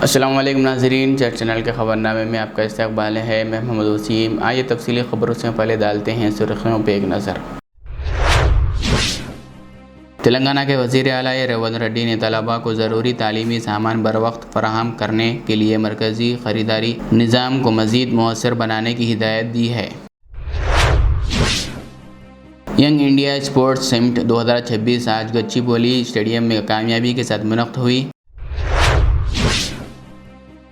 अस्सलाम वालेकुम नाज़रीन, चर्च चैनल के ख़बरनामे में आपका इस्तक़बाल है। मैं मोहम्मद वसीम। आइए तफसीली ख़बरों से पहले डालते हैं सुर्ख़ियों पे एक नज़र। तेलंगाना के वज़ीर आला रेवंत रेड्डी ने तलबा को ज़रूरी तालीमी सामान बर वक्त फ़राहम करने के लिए मरकज़ी ख़रीदारी निज़ाम को मज़ीद मौसर बनाने की हिदायत दी है। यंग इंडिया स्पोर्ट्स समिट 2026 आज गच्चीबोली स्टेडियम में कामयाबी के साथ मुनक़्क़द हुई।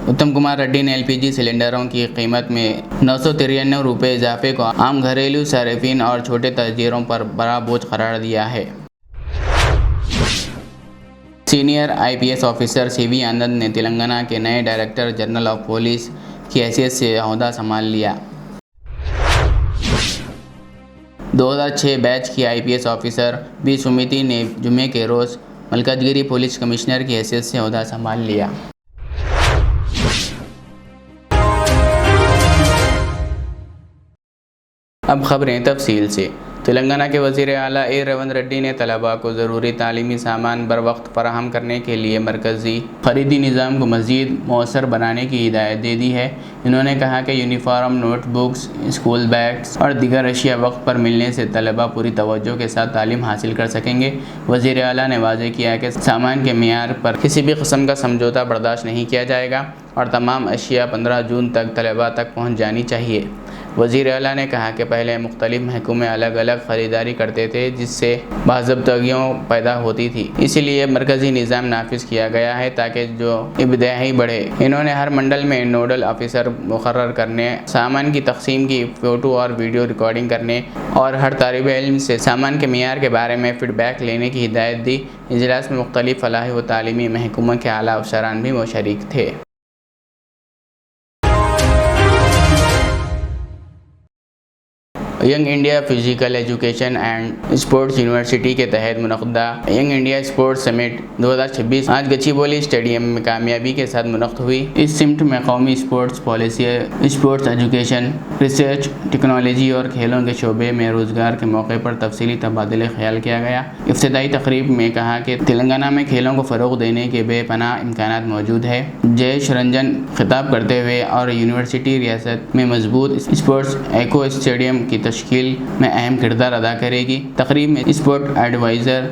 उत्तम कुमार रेड्डी ने एलपीजी सिलेंडरों की कीमत में 993 रुपये इजाफे को आम घरेलू सार्फिन और छोटे ताजिरों पर बड़ा बोझ करार दिया है। Senior IPS officer CV Anand ने तेलंगाना के नए डायरेक्टर जनरल ऑफ पुलिस की हैसियत से ओहदा संभाल लिया। 2006 बैच की आईपीएस ऑफिसर बी सुमिति ने जुमे के रोज़ मलकाजगिरी पुलिस कमिश्नर की हैसियत से ओहदा संभाल लिया। अब ख़बरें तफसील से। तेलंगाना के वज़ीर आला रेवंत रेड्डी ने तलबा को ज़रूरी तालीमी सामान बर वक्त फ़राहम करने के लिए मरकज़ी ख़रीदी निज़ाम को मज़ीद मौसर बनाने की हिदायत दे दी है। इन्होंने कहा कि यूनिफॉर्म, नोटबुक्स, स्कूल बैग्स और दीगर अशिया वक्त पर मिलने से तलबा पूरी तवज्जो के साथ तालीम हासिल कर सकेंगे। वज़ीर आला ने वाज़ेह किया कि सामान के मियार पर किसी भी किस्म का समझौता बर्दाश्त नहीं किया जाएगा और तमाम अशिया 15 जून तक तलबा तक पहुँच जानी चाहिए। वज़ीर आला ने कहा कि पहले मुख्तलिफ महकमे अलग अलग ख़रीदारी करते थे, जिससे बाज़ाब्तगियों पैदा होती थी। इसीलिए मरकज़ी निज़ाम नाफिज किया गया है ताकि जो इब्तिदाई बढ़े। इन्होंने हर मंडल में नोडल ऑफिसर मुकर्रर करने, सामान की तक़सीम की फ़ोटो और वीडियो रिकॉर्डिंग करने और हर तालिब इल्म से सामान के मियार के बारे में फ़ीडबैक लेने की हिदायत दी। इजलास में मुख्तलिफ फ़लाही व तालीमी महकमों के आला अफ़सरान भी शरीक थे। Young India physical education and sports university के तहत मुनक़्क़दा यंग इंडिया स्पोर्ट्स समिट 2026 आज गच्चीबोली स्टेडियम में कामयाबी के साथ मुनक़्क़द हुई। इस समिट में कौमी sports policy, sports education, research, technology और खेलों के शोबे में रोज़गार के मौके पर तफसीली तबादले ख्याल किया गया। इफ्तिताई तकरीब में कहा कि तेलंगाना में खेलों को फ़रोग़ देने के बेपनाह इम्कानात मौजूद है। जयेश रंजन खिताब करते हुए और यूनिवर्सिटी रियासत में मजबूत स्पोर्ट्स एको स्टेडियम की तश्कील में अहम किरदार अदा करेगी। तकरीब में sport adviser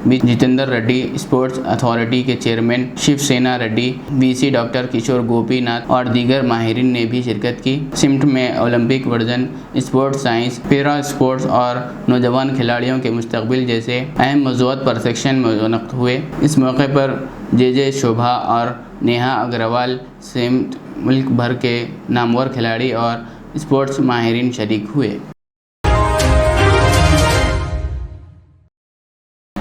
B Jitendra Reddy, sports authority के chairman Shivasena Reddy, VC doctor Kishore Gopinath और दीगर माहिरीन ने भी शिरकत की। समिट में Olympic version, sports science, para sports और नौजवान खिलाड़ियों के मुस्तकबिल जैसे अहम मौज़ूआत पर सेक्शन मुनक़्क़द हुए। इस मौके पर जे शोभा और नेहा अग्रवाल समेत मुल्क भर के नामवर खिलाड़ी और स्पोर्ट्स माहिरीन शरीक हुए।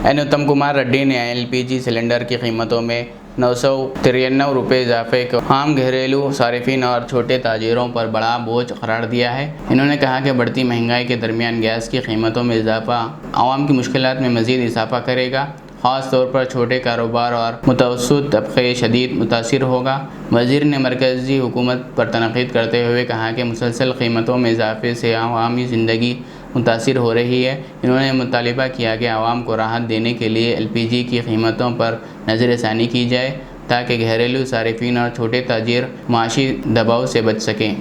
उत्तम कुमार रेड्डी ने एलपीजी सिलेंडर की कीमतों में 993 रुपये इजाफे को आम घरेलू सार्फिन और छोटे ताजिरों पर बड़ा बोझ करार दिया है। इन्होंने कहा कि बढ़ती महंगाई के दरमियान गैस की कीमतों में इजाफा आवाम की मुश्किलात में मज़ीद इजाफा करेगा। ख़ास तौर पर छोटे कारोबार और मुतवस्सित तबक़े शदीद मुतासिर होगा। वज़ीर ने मरकज़ी हुकूमत पर तनक़ीद करते हुए कहा कि मुसलसल कीमतों में इजाफे से आवामी ज़िंदगी मुतासिर हो रही है। इन्होंने मुतालिबा किया कि आवाम को राहत देने के लिए एलपीजी की कीमतों पर नज़रसानी की जाए ताकि घरेलू सार्फिन और छोटे ताजिर माशी दबाव से बच सकें।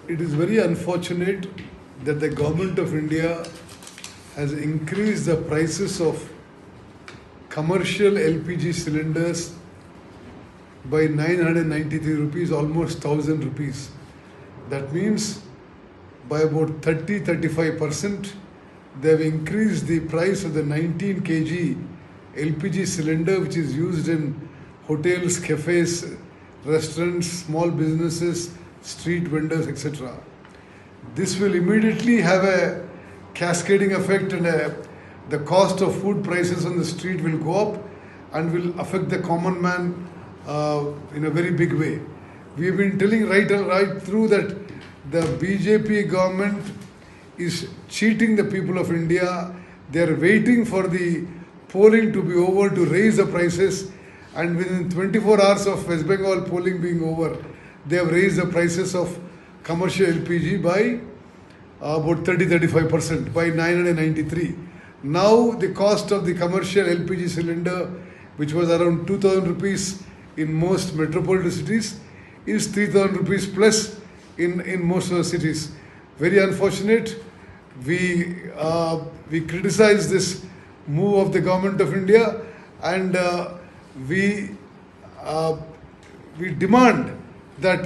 It is very unfortunate that the government of India has increased the prices of commercial LPG cylinders by 993 rupees, almost 1000 rupees. That means by about 30-35%, they have increased the price of the 19 kg LPG cylinder, which is used in hotels, cafes, restaurants, small businesses, street vendors, etc. This will immediately have a cascading effect, and the cost of food prices on the street will go up and will affect the common man in a very big way. We have been telling right through that the BJP government is cheating the people of India. They are waiting for the polling to be over to raise the prices, and within 24 hours of West Bengal polling being over, they have raised the prices of commercial LPG by about 30-35%, by 993. Now the cost of the commercial LPG cylinder, which was around 2000 rupees, in most metropolitan cities is 3,000 rupees plus in most of the cities. Very unfortunate. We criticize this move of the government of India, and we demand that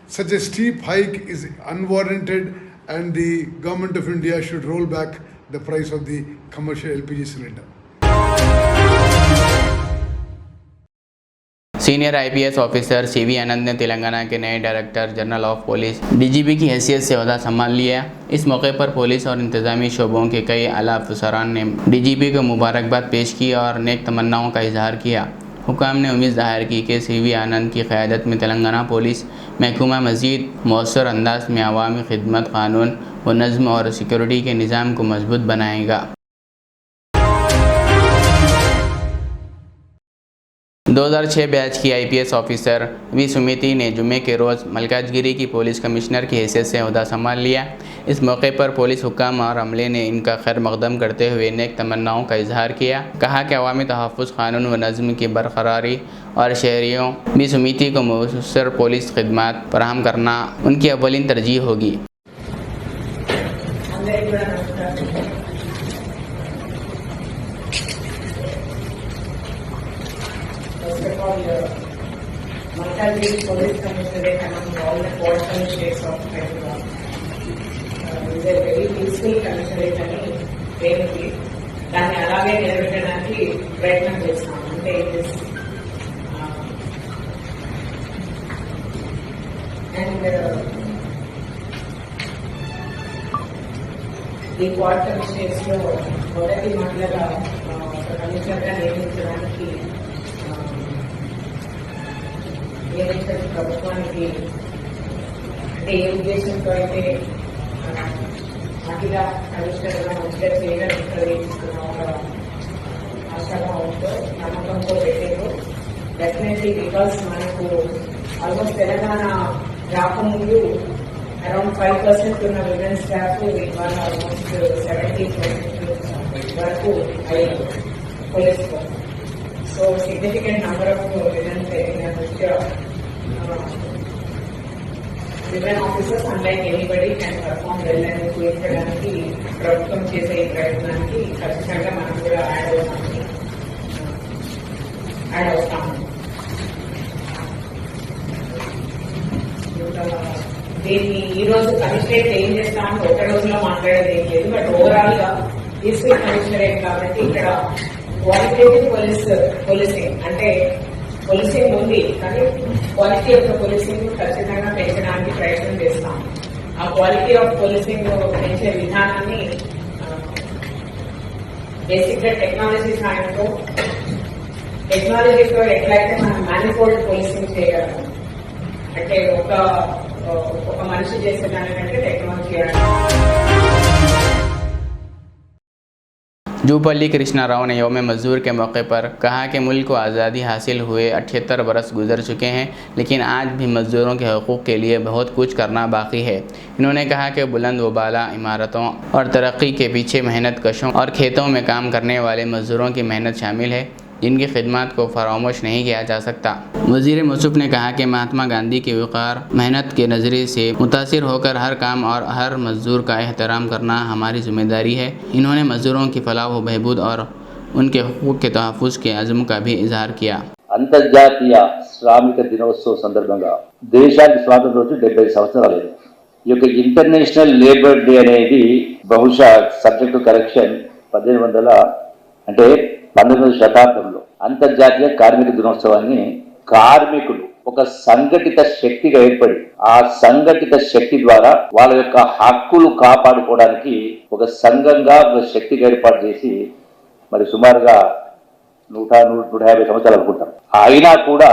such a steep hike is unwarranted, and the government of India should roll back the price of the commercial LPG cylinder. Senior IPS officer CV Anand ने तेलंगाना के नए director general of police DGP की हैसियत से ओहदा संभाल लिया। इस मौके पर पुलिस और इंतजामी शोबों के कई आला अफसरान ने डीजीपी को मुबारकबाद पेश की और नेक तमन्नाओं का इजहार किया। हुकाम ने उम्मीद ज़ाहिर की कि सीवी आनंद की क़यादत में तेलंगाना पुलिस महकूमा मज़ीद मौसर अंदाज में अवामी खिदमत, कानून व नज़्म और सिक्योरिटी के निज़ाम को मजबूत बनाएगा। 2006 बैच की आईपीएस ऑफिसर वी सुमिति ने जुमे के रोज़ मलकाजगिरी की पुलिस कमिश्नर की हैसियत से ओहदा संभाल लिया। इस मौके पर पुलिस हुक्काम और अमले ने इनका खैर मकदम करते हुए नेक तमन्नाओं का इजहार किया। कहा कि अवामी तहफ़्फ़ुज़, कानून व नज़्म की बरकरारी और शहरियों वी सुमिति को मुयस्सर पुलिस खिदमत फराहम करना उनकी अव्वलीन तरजीह होगी। First of all, Malkajgiri Police Commissionerate among all the 4 commissionerates of Hyderabad is a very peaceful commissionerate అని పేరుంది. దాన్ని అలాగే నిలబెట్టడానికి ప్రయత్నం చేస్తాం. అంటే ఈ 4 కమిషనరేట్స్ లో మొదటి మహిళగా ఒక కమిషనర్గా నియమించడానికి ప్రభుత్వానికి అంటే ఏ ఉద్దేశంతో అయితే మహిళా కమిషనర్గా మంచిగా చేయడానికి ఒక ఆశాభావంతో నమ్మకంతో పెట్టారు. డెఫినెట్లీ బికాస్ మనకు ఆల్మోస్ట్ తెలంగాణ రాకముందు అరౌండ్ 5% ఉన్న విమెన్ స్టాఫ్ ఇవాళ ఆల్మోస్ట్ 70% వరకు అయ్యారు police. So significant number of women in Russia, women officers, unlike anybody, can perform well and చూపించడానికి ప్రభుత్వం చేసే ఈ ప్రయత్నానికి ఖచ్చితంగా మనం కూడా యాడ్ అవుతాము. దీన్ని ఈ రోజు కమిషనరేట్ ఏం చేస్తామని ఒక రోజులో మాట్లాడేది ఏం లేదు. బట్ ఓవరాల్ గా డిస్ట్రిక్ట్ కమిషనరేట్ కాబట్టి ఇక్కడ క్వాలిటేటివ్ పోలీసింగ్ అంటే పోలీసింగ్ ఉంది, కానీ క్వాలిటీ ఆఫ్ పోలీసింగ్ ఖచ్చితంగా పెంచడానికి ప్రయత్నం చేస్తాం. ఆ క్వాలిటీ ఆఫ్ పోలీసింగ్ పెంచే విధానాన్ని బేసిక్ గా టెక్నాలజీ సాయంతో టెక్నాలజీతో ఎట్లయితే మనం మ్యానిఫోల్డ్ పోలీసింగ్ చేయగలం అంటే ఒక మనిషి చేసేదానికంటే టెక్నాలజీ जूपल्ली कृष्णा राव ने यौम मज़दूर के मौके पर कहा कि मुल्क को आज़ादी हासिल हुए 78 बरस गुजर चुके हैं, लेकिन आज भी मज़दूरों के हकूक़ के लिए बहुत कुछ करना बाकी है। इन्होंने कहा कि बुलंद व बाला इमारतों और तरक्की के पीछे मेहनत कशों और खेतों में काम करने वाले मज़दूरों की मेहनत शामिल है, जिनकी खिदमत को फरामोश नहीं किया जा सकता। वज़ीर मौसूफ़ ने कहा कि महात्मा गांधी के वक़ार मेहनत के नज़रिए से मुतासिर होकर हर काम और हर मज़दूर का एहतराम करना हमारी ज़िम्मेदारी है। इन्होंने मज़दूरों की फलाह व बहबूद और उनके हकूक़ के तहफ़्फ़ुज़ के अज़्म का भी इजहार किया। అంతర్జాతీయ శ్రామిక దినోత్సవం సందర్భంగా దేశానికి స్వాతంత్రం వచ్చి 70 సంవత్సరాలు. ఈ యొక్క ఇంటర్నేషనల్ లేబర్ డే అనేది బహుశా సబ్జెక్టు కరెక్షన్ 19వ శతాబ్దంలో అంతర్జాతీయ కార్మిక దినోత్సవాన్ని కార్మికులు ఒక సంఘటిత శక్తిగా ఏర్పడి ఆ సంఘటిత శక్తి ద్వారా వాళ్ళ యొక్క హక్కులు కాపాడుకోవడానికి ఒక సంఘంగా ఒక శక్తిగా ఏర్పాటు చేసి మరి సుమారుగా 150 సంవత్సరాలు అనుకుంటాం. అయినా కూడా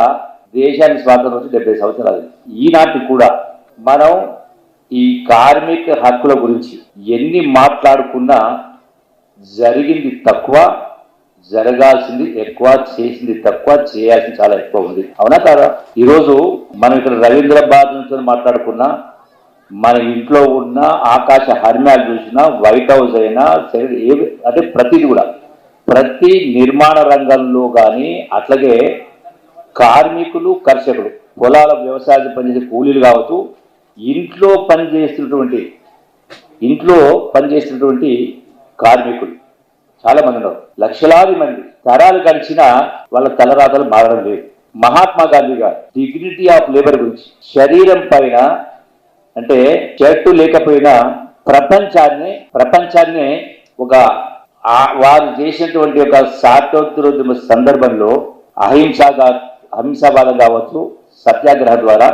దేశానికి స్వాతంత్రం వచ్చి 70 సంవత్సరాలు. ఈనాటి కూడా మనం ఈ కార్మిక హక్కుల గురించి ఎన్ని మాట్లాడుకున్నా జరిగింది తక్కువ, జరగాల్సింది ఎక్కువ, చేసింది తక్కువ, చేయాల్సింది చాలా ఎక్కువ ఉంది. అవునా కాదా? ఈరోజు మనం ఇక్కడ రవీంద్రాబాద్ నుంచి మాట్లాడుకున్నా, మన ఇంట్లో ఉన్న ఆకాశ హర్మ్యాలు చూసినా, వైట్ హౌస్ అయినా అంటే ప్రతిది కూడా ప్రతి నిర్మాణ రంగంలో కానీ అట్లాగే కార్మికులు, కర్షకులు, పొలాల వ్యవసాయం పనిచేసే కూలీలు కావచ్చు, ఇంట్లో పనిచేస్తున్నటువంటి కార్మికులు చాలా మంది ఉన్నారు. లక్షలాది మంది తరాలు గడిచిన వాళ్ళ తలరాతలు మారడం లేదు. మహాత్మా గాంధీ గారు డిగ్నిటీ ఆఫ్ లేబర్ గురించి, శరీరం పైన అంటే షర్టు లేకపోయినా ప్రపంచాన్ని ఒక వారు చేసినటువంటి ఒక స్వాతంత్రోద్యమ సందర్భంలో అహింసావాదం కావచ్చు, సత్యాగ్రహం ద్వారా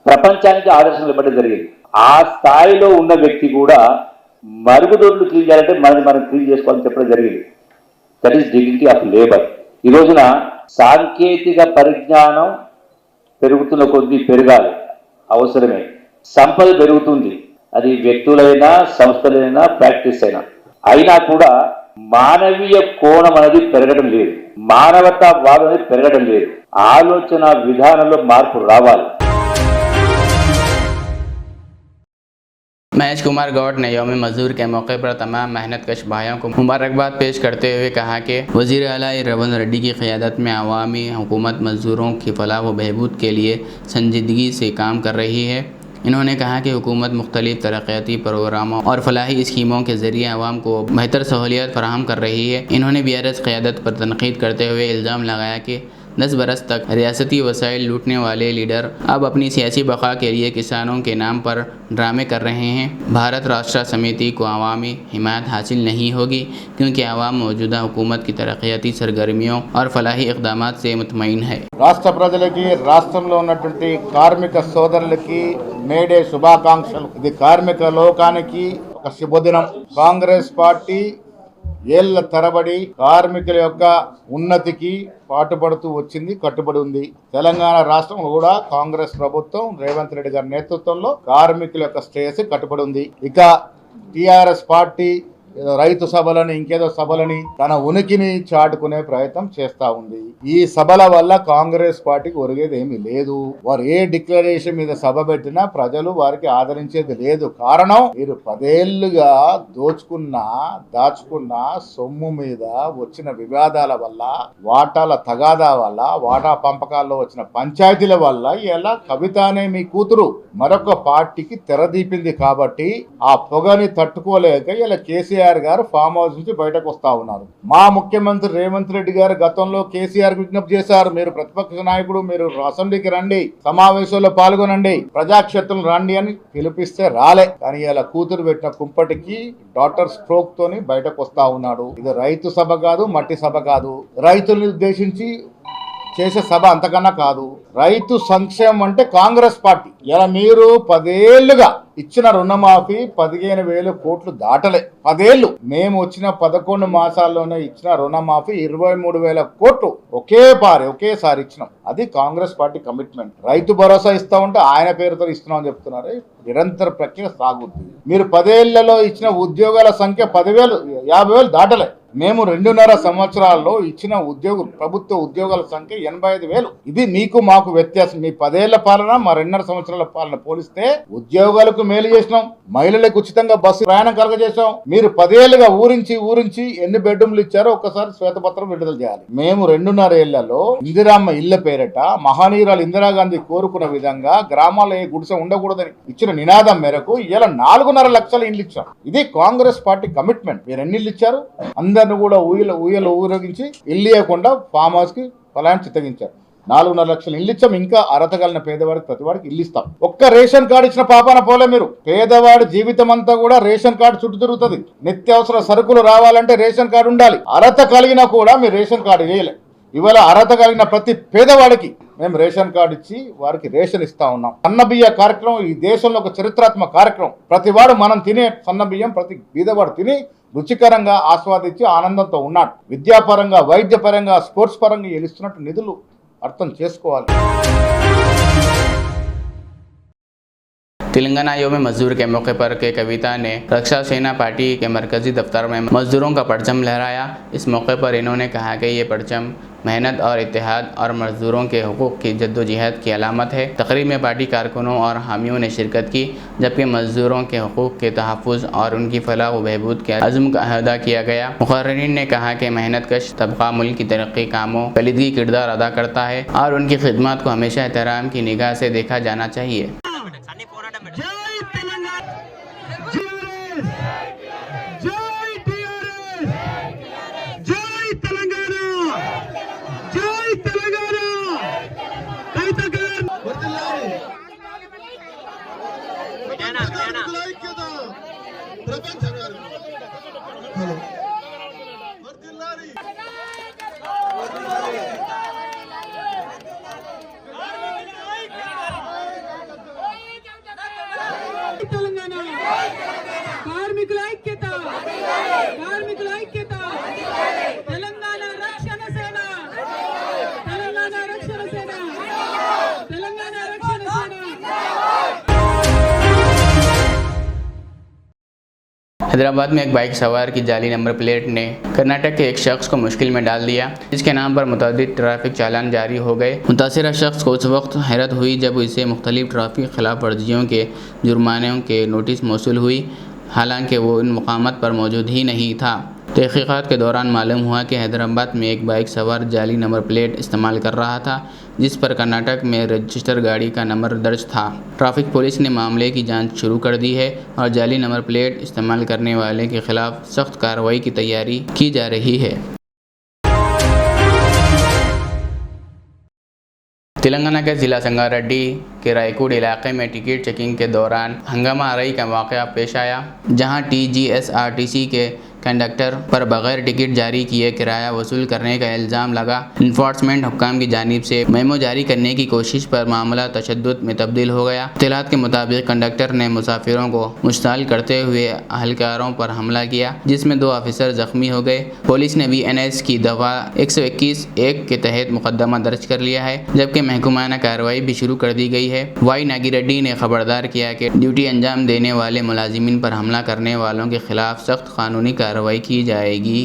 ప్రపంచానికి ఆదర్శం ఇవ్వడం జరిగింది. ఆ స్థాయిలో ఉన్న వ్యక్తి కూడా మరుగుదొడ్లు క్లీన్ చేయాలంటే మనం క్లీన్ చేసుకోవాలని చెప్పడం జరిగింది. That is dignity of labour. ఈ రోజున సాంకేతిక పరిజ్ఞానం పెరుగుతున్న కొద్దీ పెరగాలి, అవసరమే. సంపద పెరుగుతుంది, అది వ్యక్తులైనా సంస్థలైనా ప్రాక్టీస్ అయినా కూడా మానవీయ కోణం అనేది పెరగడం లేదు, మానవతావాదం అనేది పెరగడం లేదు. ఆలోచన విధానంలో మార్పు రావాలి. महेश कुमार गौड़ ने यौम मजदूर के मौके पर तमाम मेहनतकश भाइयों को मुबारकबाद पेश करते हुए कहा कि वज़ीर आला रघुवंश रेड्डी की क़यादत में अवामी हुकूमत मज़दूरों की फलाह व बहबूद के लिए संजीदगी से काम कर रही है। इन्होंने कहा कि हुकूमत मुख्तलिफ तरक्याती प्रोग्रामों और फलाही स्कीमों के ज़रिए आवाम को बेहतर सहूलियत फराहम कर रही है। इन्होंने BRS क़यादत पर तनक़ीद करते हुए इल्ज़ाम लगाया कि 10 बरस तक रियासती वसाइल लूटने वाले लीडर अब अपनी सियासी बका के लिए किसानों के नाम पर ड्रामे कर रहे हैं। भारत राष्ट्र समिति को अवामी हिमायत हासिल नहीं होगी क्योंकि आवाम मौजूदा हुकूमत की तरक्याती सरगर्मियों और फलाही इक़दामात से मुतमईन है। రాష్ట్ర ప్రజలకి, రాష్ట్రంలో ఉన్నటువంటి కార్మిక సోదరులకి మేడే శుభాకాంక్షలు. ఇది కార్మిక లోకానికి ఒక శుభదినం. కాంగ్రెస్ పార్టీ ఏళ్ల తరబడి కార్మికుల యొక్క ఉన్నతికి పాటుపడుతూ వచ్చింది, కట్టుబడి ఉంది. తెలంగాణ రాష్ట్రంలో కూడా కాంగ్రెస్ ప్రభుత్వం రేవంత్ రెడ్డి గారి నేతృత్వంలో కార్మికుల యొక్క శ్రేయస్సు కట్టుబడి ఉంది. ఇక టిఆర్ఎస్ పార్టీ రైతు సభలని, ఇంకేదో సభలని తన ఉనికిని చాటుకునే ప్రయత్నం చేస్తా ఉంది. ఈ సభల వల్ల కాంగ్రెస్ పార్టీకి ఒరిగేది ఏమీ లేదు. వారు ఏ డిక్లరేషన్ మీద సభ పెట్టినా ప్రజలు వారికి ఆదరించేది లేదు. కారణం, మీరు 10 ఏళ్లుగా దాచుకున్న సొమ్ము మీద వచ్చిన వివాదాల వల్ల, వాటాల తగాదా వల్ల, వాటా పంపకాల్లో వచ్చిన పంచాయతీల వల్ల ఇలా కవిత అనే మీ కూతురు మరొక పార్టీకి తెరదీపింది. కాబట్టి ఆ పొగని తట్టుకోలేక ఇలా కేసీఆర్ గారు ఫామ్ హౌస్ నుంచి బయటకు వస్తా ఉన్నారు. మా ముఖ్యమంత్రి రేవంత్ రెడ్డి గారు గతంలో కేసీఆర్ విజ్ఞప్తి చేశారు, మీరు ప్రతిపక్ష నాయకుడు, మీరు అసెంబ్లీకి రండి, సమావేశంలో పాల్గొనండి, ప్రజాక్షేత్రం రండి అని పిలిపిస్తే రాలే. కానీ ఇలా కూతురు పెట్టిన కుంపటికి డాక్టర్ స్ట్రోక్ తోని బయటకు వస్తా ఉన్నాడు. ఇది రైతు సభ కాదు, మట్టి సభ కాదు, రైతుల్ని ఉద్దేశించి చేసే సభ అంతకన్నా కాదు. రైతు సంక్షేమం అంటే కాంగ్రెస్ పార్టీ. ఇలా మీరు 10 ఏళ్లుగా ఇచ్చిన రుణమాఫీ 15,000 కోట్లు దాటలే. 10 ఏళ్లు మేము వచ్చిన 11 మాసాల్లోనే ఇచ్చిన రుణమాఫీ 23,000 కోట్లు ఒకేసారి ఇచ్చినాం. అది కాంగ్రెస్ పార్టీ కమిట్మెంట్. రైతు భరోసా ఇస్తా ఉంటే ఆయన పేరుతో ఇస్తున్నాం అని చెప్తున్నారు. నిరంతర ప్రక్రియ సాగుతుంది. మీరు 10 ఏళ్లలో ఇచ్చిన ఉద్యోగాల సంఖ్య 10,000, 50,000 దాటలే. మేము 2.5 సంవత్సరాల్లో ఇచ్చిన ప్రభుత్వ ఉద్యోగాల సంఖ్య 85,000. ఇది మీకు మాకు వ్యత్యాసం. మీ 10 ఏళ్ల పాలన మా 2.5 సంవత్సరాల పాలన పోలిస్తే ఉద్యోగాలకు మేలు చేసినాం, మహిళలకు ఉచితంగా బస్సు ప్రయాణం కలగజేసాం. మీరు 10 ఏళ్లుగా ఊరించి ఎన్ని బెడ్రూమ్లు ఇచ్చారో ఒక్కసారి శ్వేతపత్రం విడుదల చేయాలి. మేము 2.5 ఏళ్లలో ఇందిరామ్మ ఇళ్ల పేరిట మహానీయురాలు ఇందిరాగాంధీ కోరుకున్న విధంగా గ్రామాల్లో ఏ గుడిసె ఉండకూడదని ఇచ్చిన నినాదం మేరకు ఇలా 4.5 లక్షల ఇండ్లు ఇచ్చాం. ఇది కాంగ్రెస్ పార్టీ కమిట్మెంట్. మీరు ఎన్ని ఇల్లు ఇచ్చారు? అందరిని కూడా ఊయలు ఊరేగించి ఇల్లు ఇవ్వకుండా ఫామ్ హౌస్ కి ఫలాన్ని చిత్తగించారు. 4.5 లక్షలు ఇల్లు ఇచ్చాం. ఇంకా అర్హత కలిగిన పేదవాడికి ప్రతివాడికి ఇల్లు ఇస్తాం. ఒక్క రేషన్ కార్డు ఇచ్చిన పాపాన పోలే మీరు. పేదవాడి జీవితం అంతా కూడా రేషన్ కార్డు చుట్టూ తిరుగుతుంది. నిత్యావసర సరుకులు రావాలంటే రేషన్ కార్డు ఉండాలి. అర్హత కలిగినా కూడా మీరు రేషన్ కార్డు వేయలే. ఇవాళ అర్హత కలిగిన ప్రతి పేదవాడికి మేము రేషన్ కార్డు ఇచ్చి వారికి రేషన్ ఇస్తా ఉన్నాం. సన్నబియ్య కార్యక్రమం ఈ దేశంలో ఒక చరిత్రాత్మక కార్యక్రమం. ప్రతివాడు మనం తినే సన్నబియ్యం ప్రతి బీదవాడు తిని రుచికరంగా ఆస్వాదించి ఆనందంతో ఉన్నాడు. విద్యాపరంగా, వైద్యపరంగా, స్పోర్ట్స్ పరంగా గెలుస్తున్నట్టు నిధులు అర్థం చేసుకోవాలి. तेलंगाना यौम मजदूर के मौके पर के कविता ने रक्षा सेना पार्टी के मरकजी दफ्तर में मजदूरों का परचम लहराया। इस मौके पर इन्होंने कहा कि ये परचम मेहनत और इत्तेहाद और मजदूरों के हुकूक की जद्दोजहद की अलामत है। तकरीब में पार्टी कारकुनों और हामियों ने शिरकत की, जबकि मजदूरों के हुकूक के तहफ़्फ़ुज़ और उनकी फलाह व बहबूद के अज़्म का अहदा किया गया। मुक़र्रिरीन ने कहा कि मेहनत कश तबका मुल्क की तरक्की कामों कलीदी किरदार अदा करता है और उनकी खिदमत को हमेशा एहतराम की निगाह से देखा जाना चाहिए। కార్మికుల ఐక్యత, కార్మికుల ఐక్యత, తెలంగాణ రక్షణ సేన, తెలంగాణ రక్షణ సేన, తెలంగాణ రక్షణ సేన। हैदराबाद में एक बाइक सवार की जाली नंबर प्लेट ने कर्नाटक के एक शख्स को मुश्किल में डाल दिया, जिसके नाम पर मुतअद्दिद ट्रैफिक चालान जारी हो गए। मुतासिरा शख्स को उस वक्त हैरत हुई जब इसे मुख्तलिफ ट्रैफिक खिलाफ वर्जियों के जुर्मानों के नोटिस मौसूल हुई, हालांकि वो इन मकामात पर मौजूद ही नहीं था। तहक़ीक़ात के दौरान मालूम हुआ कि हैदराबाद में एक बाइक सवार जाली नंबर प्लेट इस्तेमाल कर रहा था, जिस पर कर्नाटक में रजिस्टर गाड़ी का नंबर दर्ज था। ट्रैफिक पुलिस ने मामले की जांच शुरू कर दी है और जाली नंबर प्लेट इस्तेमाल करने वाले के खिलाफ सख्त कार्रवाई की तैयारी की जा रही है। तेलंगाना के ज़िला संगारेड्डी के रायकोड इलाके में टिकट चेकिंग के दौरान हंगामा आरई का वाक़या पेश आया, जहां TGSRTC के कंडक्टर पर बगैर टिकट जारी किए किराया वसूल करने का इल्ज़ाम लगा। इन्फोर्समेंट हुक्काम की जानिब से मेमो जारी करने की कोशिश पर मामला तशद्दुद में तब्दील हो गया। इत्तलात के मुताबिक कंडक्टर ने मुसाफिरों को मुश्ताल करते हुए अहलकारों पर हमला किया, जिसमें 2 ऑफिसर जख्मी हो गए। पुलिस ने BNS की दफ़ा 121(1) के तहत मुकदमा दर्ज कर लिया है, जबकि महकूमाना कार्रवाई भी शुरू कर दी गई है। वाई नागिरेड्डी ने खबरदार किया कि ड्यूटी अंजाम देने वाले मुलाजिमीन पर हमला करने वालों के खिलाफ सख्त कानूनी कार्रवाई की जाएगी।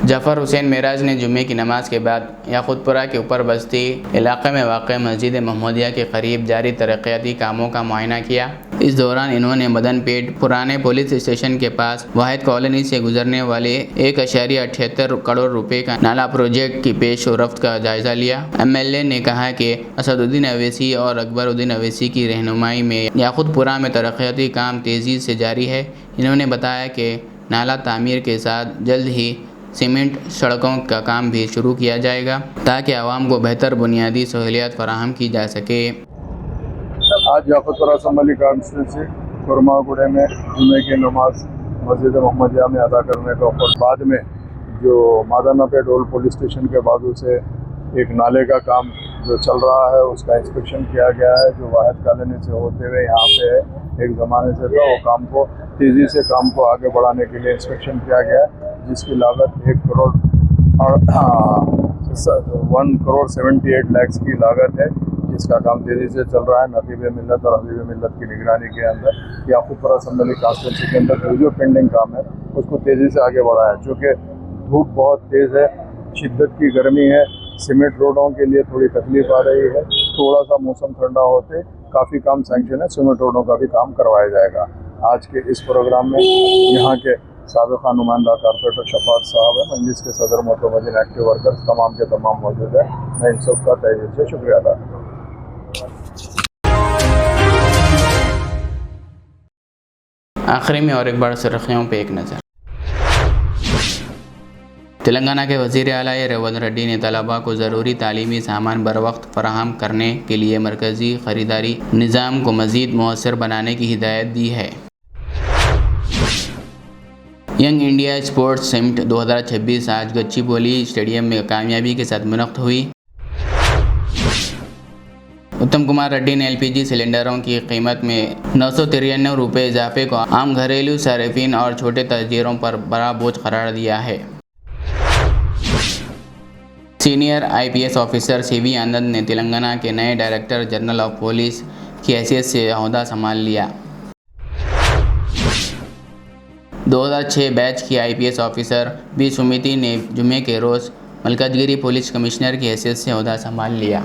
जफ़र हुसैन मेराज ने जुम्मे की नमाज के बाद याकूतपुरा के ऊपर बस्ती इलाके में वाक़ मस्जिद मोहम्मदिया के करीब जारी तरक्याती कामों का मुआयना किया। इस दौरान इन्होंने मदनपेट पुराने पुलिस स्टेशन के पास वाहिद कॉलोनी से गुजरने वाले 1.78 करोड़ रुपए का नाला प्रोजेक्ट की पेश रफ्त का जायजा लिया। MLA ने कहा कि असदुद्दीन अवैसी और अकबरुद्दीन अवैसी की रहनुमाई में याकूतपुरा में तरक्याती काम तेज़ी से जारी है। इन्होंने बताया कि नाला तामीर के साथ जल्द ही सीमेंट सड़कों का काम भी शुरू किया जाएगा ताकि आवाम को बेहतर बुनियादी सहूलियात फराहम की जा सके। आज जाफतपुरा असम्बली कॉन्स्टिट्यूंसी खुरमागुड़े में जुमे की नमाज मस्जिद मोहम्मदिया में अदा करने का और बाद में जो मादानापेट ओल्ड पुलिस स्टेशन के बाजू से एक नाले का काम जो चल रहा है उसका इंस्पेक्शन किया गया है, जो वाहिद कॉलोनी से होते हुए यहाँ पे एक ज़माने से था। वो काम को तेज़ी से काम को आगे बढ़ाने के लिए इंस्पेक्शन किया गया है, जिसकी लागत 1 करोड़ 1,78 लाख की लागत है, जिसका काम तेज़ी से चल रहा है। नकीब मिल्लत और हबीब मिल्लत की निगरानी के अंदर याकूबपुरा असम्बली कॉन्स्टिट्यूंसी के अंदर जो पेंडिंग काम है उसको तेज़ी से आगे बढ़ाया है। चूँकि धूप बहुत तेज़ है, शिद्दत की गर्मी है, सीमेंट रोडों के लिए थोड़ी तकलीफ आ रही है। थोड़ा सा मौसम ठंडा होते काफ़ी काम सैंक्शन है, सीमेंट रोडों का भी काम करवाया जाएगा। आज के इस प्रोग्राम में यहाँ के साबिक़ा नुमाइंदा कारपोरेटर शफात साहब है, मंजिस के सदर मोतमदीन एक्टिव वर्कर्स तमाम के तमाम मौजूद है। मैं इन सब का तहे दिल से शुक्रिया अदा करता हूँ। आखिरी में और एक बार सुर्खियों पे एक नज़र। तेलंगाना के वज़ीर आला रेवंत रेड्डी ने तलबा को ज़रूरी तालीमी सामान बर वक्त फराहम करने के लिए मरकज़ी ख़रीदारी निज़ाम को मज़ीद मौसर बनाने की हिदायत दी है। यंग इंडिया स्पोर्ट्स समिट 2026 आज गच्चीबोली स्टेडियम में कामयाबी के साथ मुनक़्क़द हुई। उत्तम कुमार रेड्डी ने LPG सिलेंडरों की कीमत में 993 रुपये इजाफे को आम घरेलू सार्फिन और छोटे तजिरों पर बड़ा बोझ करार दिया है। सीनियर IPS ऑफिसर CV आनंद ने तेलंगाना के नए डायरेक्टर जनरल ऑफ पुलिस की हैसियत से ओहदा संभाल लिया। 2006 बैच की IPS ऑफिसर B सुमिति ने जुमे के रोज़ मलकाजगिरी पुलिस कमिश्नर की हैसियत से ओहदा संभाल लिया।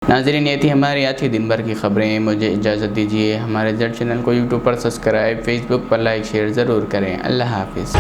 नाज़रीन, ये थी हमारी आज की दिन भर की खबरें। मुझे इजाज़त दीजिए। हमारे जेड चैनल को YouTube पर सब्सक्राइब, Facebook पर लाइक शेयर ज़रूर करें। अल्लाह हाफिज़।